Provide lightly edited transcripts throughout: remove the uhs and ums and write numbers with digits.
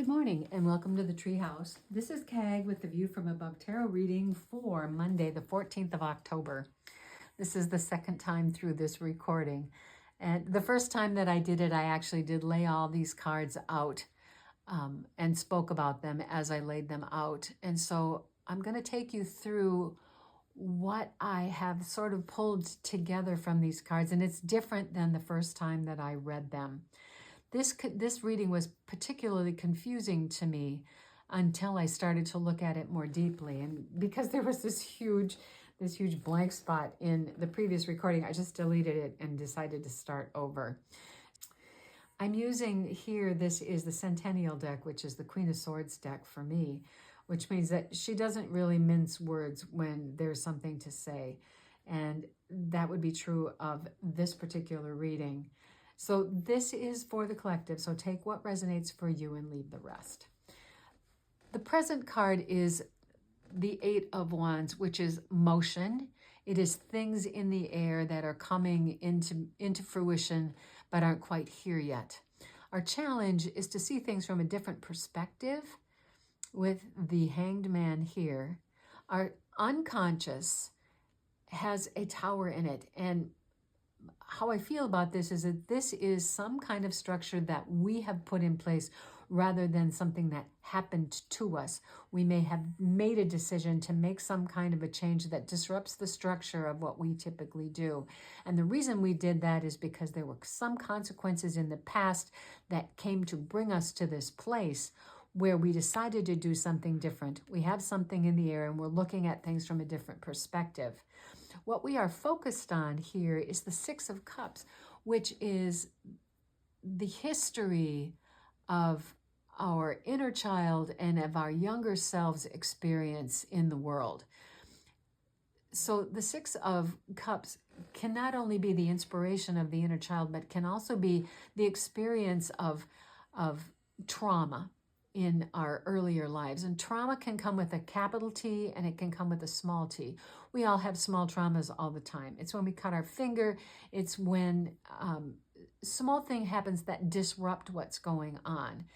Good morning and welcome to the Treehouse. This is Kag with the View from Above Tarot reading for Monday, the 14th of October. This is the second time through this recording. And the first time that I did it, I actually did lay all these cards out and spoke about them as I laid them out. And so I'm going to take you through what I have sort of pulled together from these cards. And it's different than the first time that I read them. This reading was particularly confusing to me until I started to look at it more deeply. And because there was this huge blank spot in the previous recording, I just deleted it and decided to start over. I'm using here, this is the Centennial deck, which is the Queen of Swords deck for me, which means that she doesn't really mince words when there's something to say. And that would be true of this particular reading. So this is for the collective, so take what resonates for you and leave the rest. The present card is the Eight of Wands, which is motion. It is things in the air that are coming into fruition but aren't quite here yet. Our challenge is to see things from a different perspective with the Hanged Man here. Our unconscious has a tower in it, and how I feel about this is that this is some kind of structure that we have put in place rather than something that happened to us. We may have made a decision to make some kind of a change that disrupts the structure of what we typically do. And the reason we did that is because there were some consequences in the past that came to bring us to this place where we decided to do something different. We have something in the air and we're looking at things from a different perspective. What we are focused on here is the Six of Cups, which is the history of our inner child and of our younger selves experience in the world. So the Six of Cups can not only be the inspiration of the inner child, but can also be the experience of trauma in our earlier lives. And trauma can come with a capital T and it can come with a small t. We all have small traumas all the time. It's when we cut our finger. It's when small thing happens that disrupt what's going on.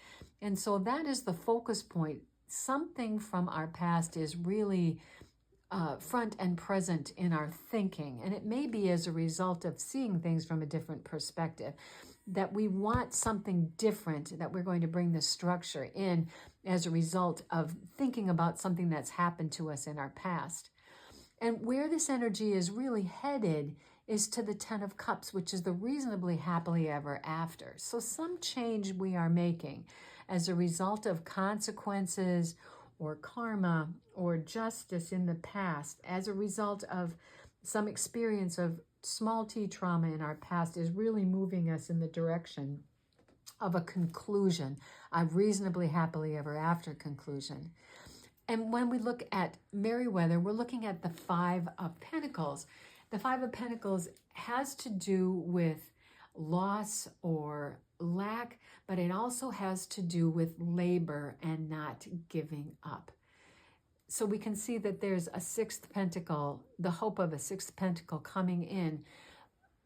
And so that is the focus point. Something from our past is really front and present in our thinking. And it may be as a result of seeing things from a different perspective, that we want something different, that we're going to bring the structure in as a result of thinking about something that's happened to us in our past. And where this energy is really headed is to the Ten of Cups, which is the reasonably happily ever after. So some change we are making as a result of consequences or karma or justice in the past, as a result of some experience of small t trauma in our past, is really moving us in the direction of a conclusion, a reasonably happily ever after conclusion. And when we look at Merriweather, we're looking at the Five of Pentacles. The Five of Pentacles has to do with loss or lack, but it also has to do with labor and not giving up. So we can see that there's a sixth pentacle, the hope of a sixth pentacle coming in.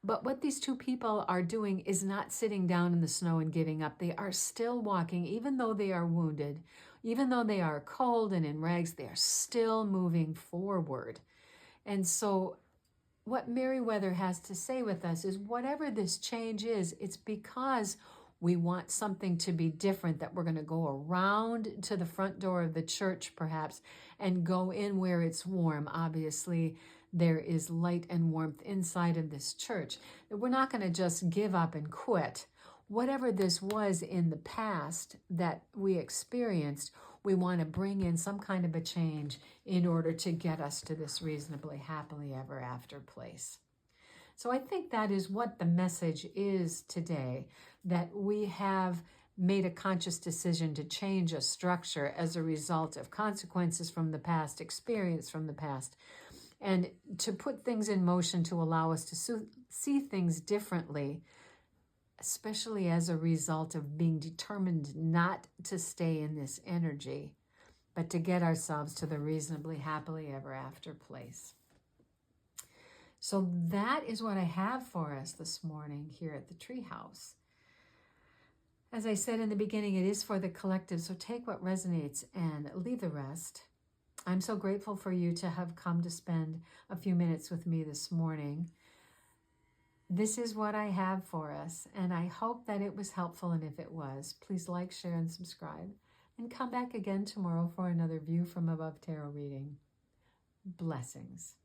But what these two people are doing is not sitting down in the snow and giving up. They are still walking, even though they are wounded, even though they are cold and in rags, they are still moving forward. And so what Merriweather has to say with us is whatever this change is, it's because we want something to be different, that we're going to go around to the front door of the church perhaps and go in where it's warm. Obviously, there is light and warmth inside of this church. That we're not going to just give up and quit. Whatever this was in the past that we experienced, we want to bring in some kind of a change in order to get us to this reasonably happily ever after place. So I think that is what the message is today, that we have made a conscious decision to change a structure as a result of consequences from the past, experience from the past, and to put things in motion to allow us to see things differently, especially as a result of being determined not to stay in this energy, but to get ourselves to the reasonably happily ever after place. So that is what I have for us this morning here at the Treehouse. As I said in the beginning, it is for the collective, so take what resonates and leave the rest. I'm so grateful for you to have come to spend a few minutes with me this morning. This is what I have for us, and I hope that it was helpful, and if it was, please like, share, and subscribe, and come back again tomorrow for another View from Above tarot reading. Blessings.